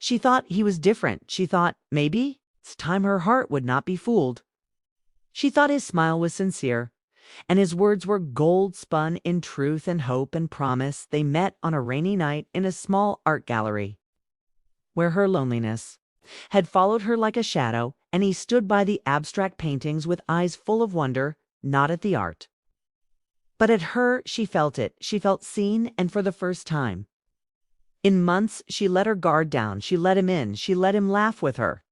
She thought he was different. She thought, maybe it's time her heart would not be fooled. She thought his smile was sincere, and his words were gold spun in truth and hope and promise. They met on a rainy night in a small art gallery, where her loneliness had followed her like a shadow, and he stood by the abstract paintings with eyes full of wonder, not at the art, but at her. She felt it. She felt seen, and for the first time in months, she let her guard down. She let him in. She let him laugh with her,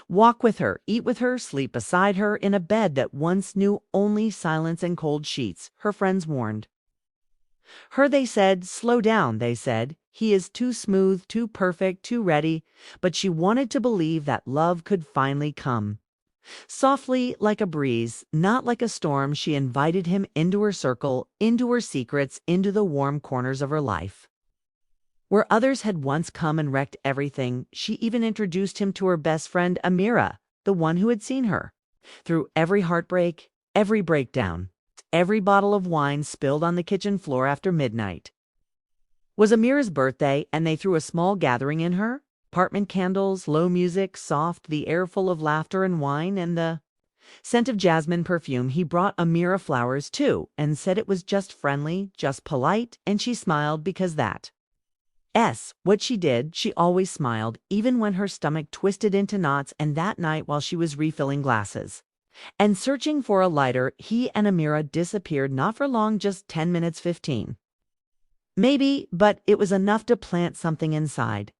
walk with her, eat with her, sleep beside her in a bed that once knew only silence and cold sheets. Her friends warned her. They said, slow down, they said. He is too smooth, too perfect, too ready. But she wanted to believe that love could finally come. Softly, like a breeze, not like a storm, she invited him into her circle, into her secrets, into the warm corners of her life. Where others had once come and wrecked everything, she even introduced him to her best friend, Amira, the one who had seen her through every heartbreak, every breakdown, every bottle of wine spilled on the kitchen floor after midnight. Was Amira's birthday, and they threw a small gathering in her. Apartment candles, low music, soft, the air full of laughter and wine, and the scent of jasmine perfume. He brought Amira flowers, too, and said it was just friendly, just polite, and she smiled because what she did. She always smiled, even when her stomach twisted into knots. And that night, while she was refilling glasses and searching for a lighter, he and Amira disappeared, not for long, just 10 minutes, 15. Maybe, but it was enough to plant something inside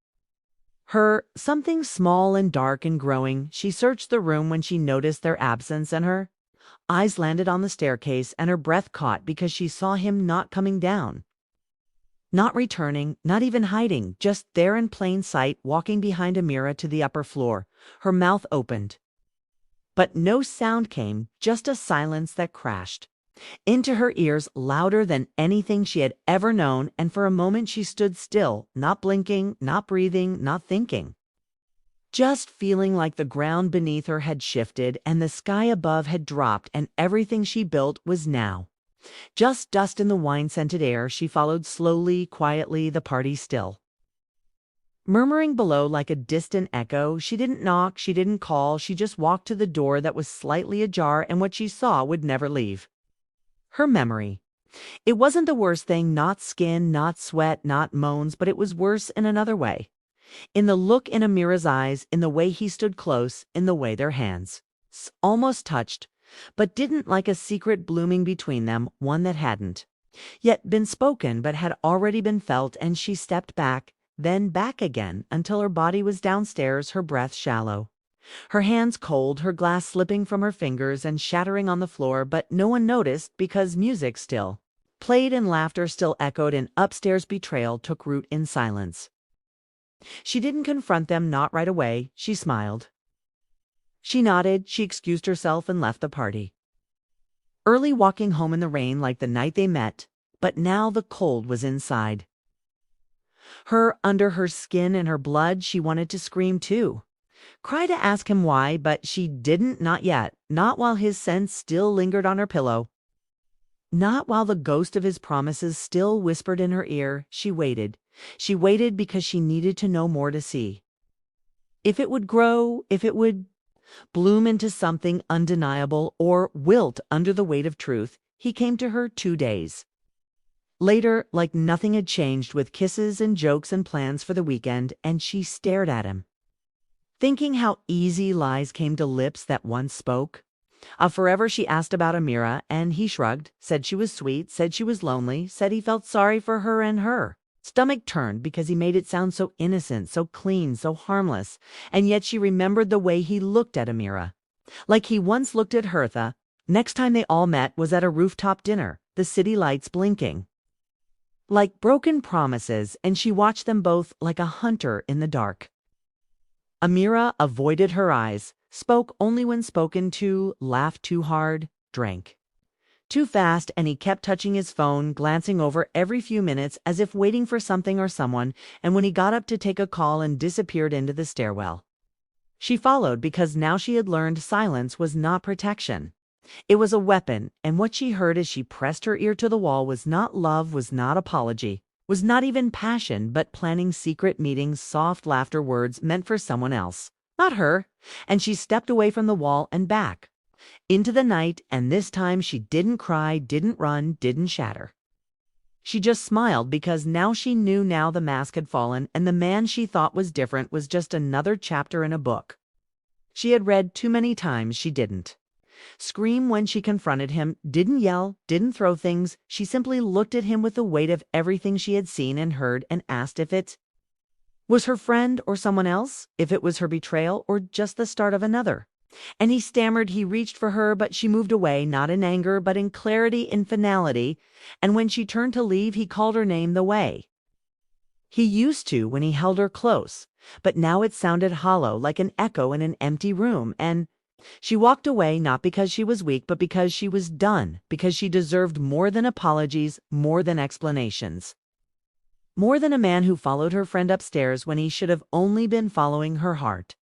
her, something small and dark and growing. She searched the room when she noticed their absence, and her eyes landed on the staircase, and her breath caught because she saw him not coming down. Not returning, not even hiding, just there in plain sight, walking behind Amira to the upper floor. Her mouth opened, but no sound came, just a silence that crashed into her ears, louder than anything she had ever known. And for a moment she stood still, not blinking, not breathing, not thinking, just feeling like the ground beneath her had shifted and the sky above had dropped, and everything she built was now just dust in the wine-scented air. She followed slowly, quietly, the party still murmuring below like a distant echo. She didn't knock, she didn't call, she just walked to the door that was slightly ajar, and what she saw would never leave her memory. It wasn't the worst thing, not skin, not sweat, not moans, but it was worse in another way. In the look in Amira's eyes, in the way he stood close, in the way their hands almost touched, but didn't, like a secret blooming between them, one that hadn't yet been spoken but had already been felt. And she stepped back, then back again, until her body was downstairs, her breath shallow, her hands cold, her glass slipping from her fingers and shattering on the floor. But no one noticed, because music still played and laughter still echoed, and upstairs betrayal took root in silence. She didn't confront them, not right away. She smiled. She nodded, she excused herself and left the party. Early, walking home in the rain like the night they met, but now the cold was inside her, under her skin and her blood. She wanted to scream too, cry to ask him why, but she didn't, not yet, not while his scent still lingered on her pillow, not while the ghost of his promises still whispered in her ear. She waited because she needed to know more, to see if it would grow, if it would bloom into something undeniable, or wilt under the weight of truth. He came to her 2 days later, like nothing had changed, with kisses and jokes and plans for the weekend, and she stared at him, thinking how easy lies came to lips that once spoke. Forever she asked about Amira, and he shrugged, said she was sweet, said she was lonely, said he felt sorry for her, and her stomach turned because he made it sound so innocent, so clean, so harmless. And yet she remembered the way he looked at Amira, like he once looked at Hertha. Next time they all met was at a rooftop dinner, the city lights blinking like broken promises, and she watched them both like a hunter in the dark. Amira avoided her eyes, spoke only when spoken to, laughed too hard, drank too fast, and he kept touching his phone, glancing over every few minutes as if waiting for something or someone. And when he got up to take a call and disappeared into the stairwell, she followed, because now she had learned silence was not protection. It was a weapon, and what she heard as she pressed her ear to the wall was not love, was not apology. was not even passion, but planning secret meetings, soft laughter words meant for someone else, not her, and she stepped away from the wall and back, into the night, and this time she didn't cry, didn't run, didn't shatter. She just smiled because now she knew now the mask had fallen and the man she thought was different was just another chapter in a book she had read too many times she didn't scream when she confronted him, didn't yell, didn't throw things. She simply looked at him with the weight of everything she had seen and heard and asked if it was her friend or someone else, if it was her betrayal or just the start of another. And he stammered, he reached for her, but she moved away, not in anger, but in clarity, in finality. And when she turned to leave, he called her name the way he used to when he held her close, but now it sounded hollow, like an echo in an empty room. And she walked away, not because she was weak, but because she was done, because she deserved more than apologies, more than explanations. More than a man who followed her friend upstairs when he should have only been following her heart.